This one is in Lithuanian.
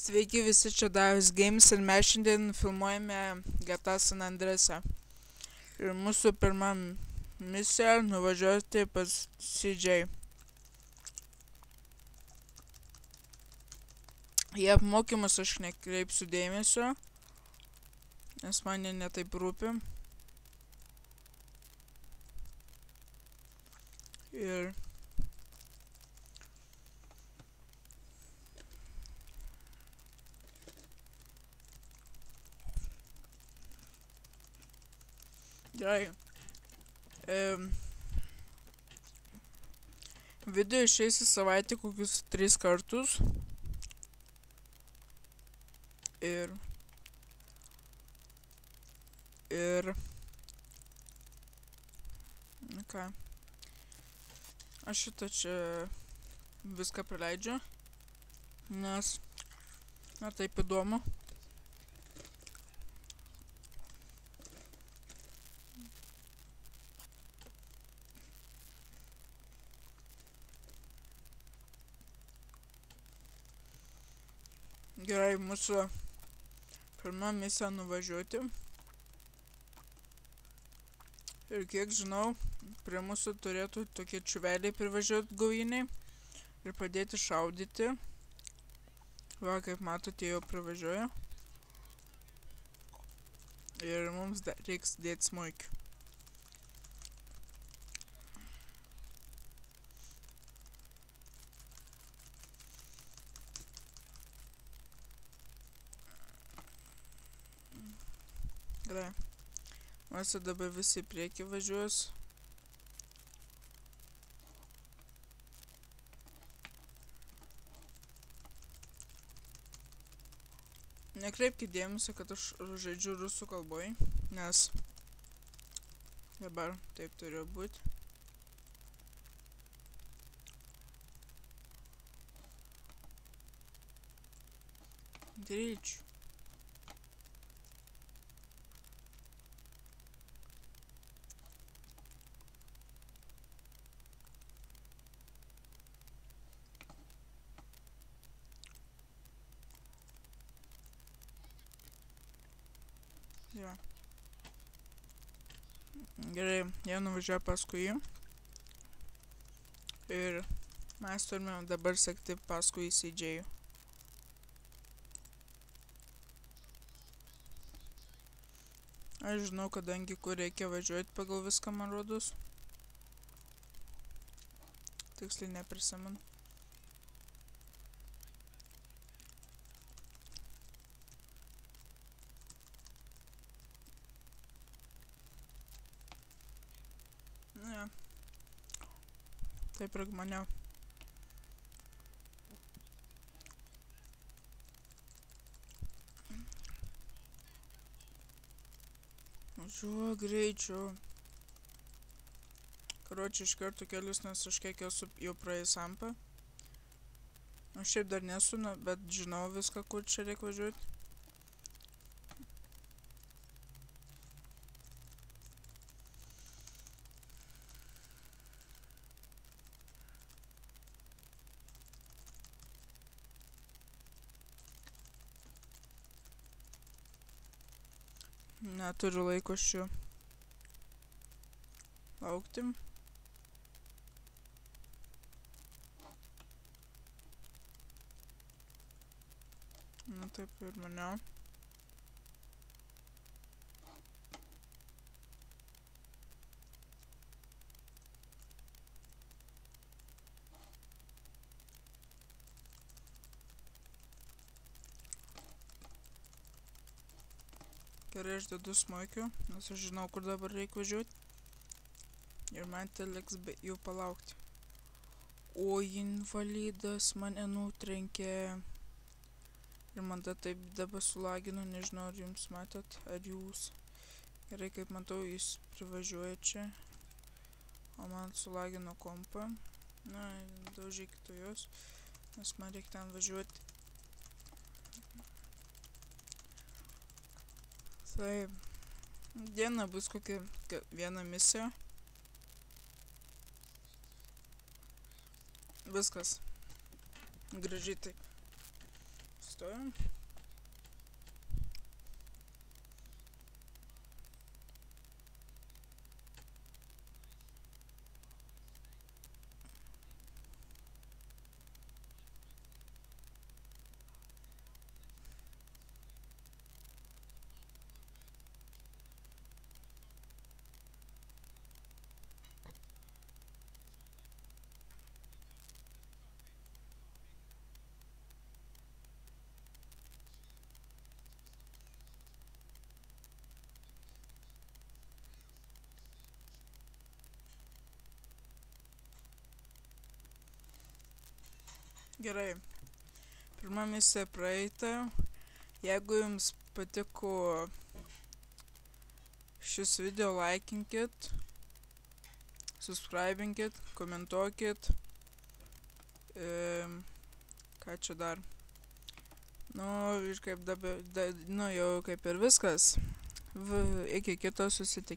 Sveiki visi, čia Darius Games ir mes šiandien filmuojame GTA San Andreasą. Ir mūsų pirma misija nuvažiuoti pas CJ. Į apmokymus aš nekreipsiu dėmesio, nes man jie netaip rūpi. Ir gerai. Video išeis į savaitę kokius 3 kartus. Ir ką, aš šitą čia viską praleidžiu, nes taip įdomu. Gerai, mūsų pirma misija nuvažiuoti. Ir kiek žinau, prie mūsų turėtų tokie čuveliai privažiuoti gaujiniai ir padėti šaudyti. Va, kaip matote, jau privažiuoja. Ir mums reiks dėti smuikių. Gerai. Mes dabar visi prieki važiuos. Nekreipkite dėmesio, kad aš žaidžiu rusų kalboj, nes dabar taip turėjo būti. Greičiu. Jo. Gerai, jie nuvažiuoja paskui jį. Ir mes turime dabar sekti paskui CJ. Aš žinau, kadangi kur reikia važiuoti pagal viską, man rodos. Tiksliai neprisimenu. Ja. Taip ir maniau. Važiuoju greičiau. Karočiui iš karto kelius, nes aš kiek esu jau praėjęs ampą. Aš šiaip dar nesu, bet žinau viską, kur čia reikia važiuoti. Neturiu laiko šių laukti. Na taip ir maniau. Gerai, aš dedu smuikių, nes aš žinau, kur dabar reikia važiuoti. Ir man teliks jau palaukti. O, invalidas mane nutrenkė. Ir man taip dabar sulagino, nežinau, ar jums matot, ar jūs. Gerai, kaip matau, jis privažiuoja čia. O man sulagino kompą. Na, daužykite jos, nes man reikia ten važiuoti. Taip, diena bus kokia viena misija. Viskas. Gražiai taip. Stojam. Gerai. Pirma misija praeita. Jeigu jums patiko šis video, laikinkit, subscribinkit, komentuokit. Ką čia dar? Nu, ir kaip dabar, jau kaip ir viskas. Iki kito susitikimo.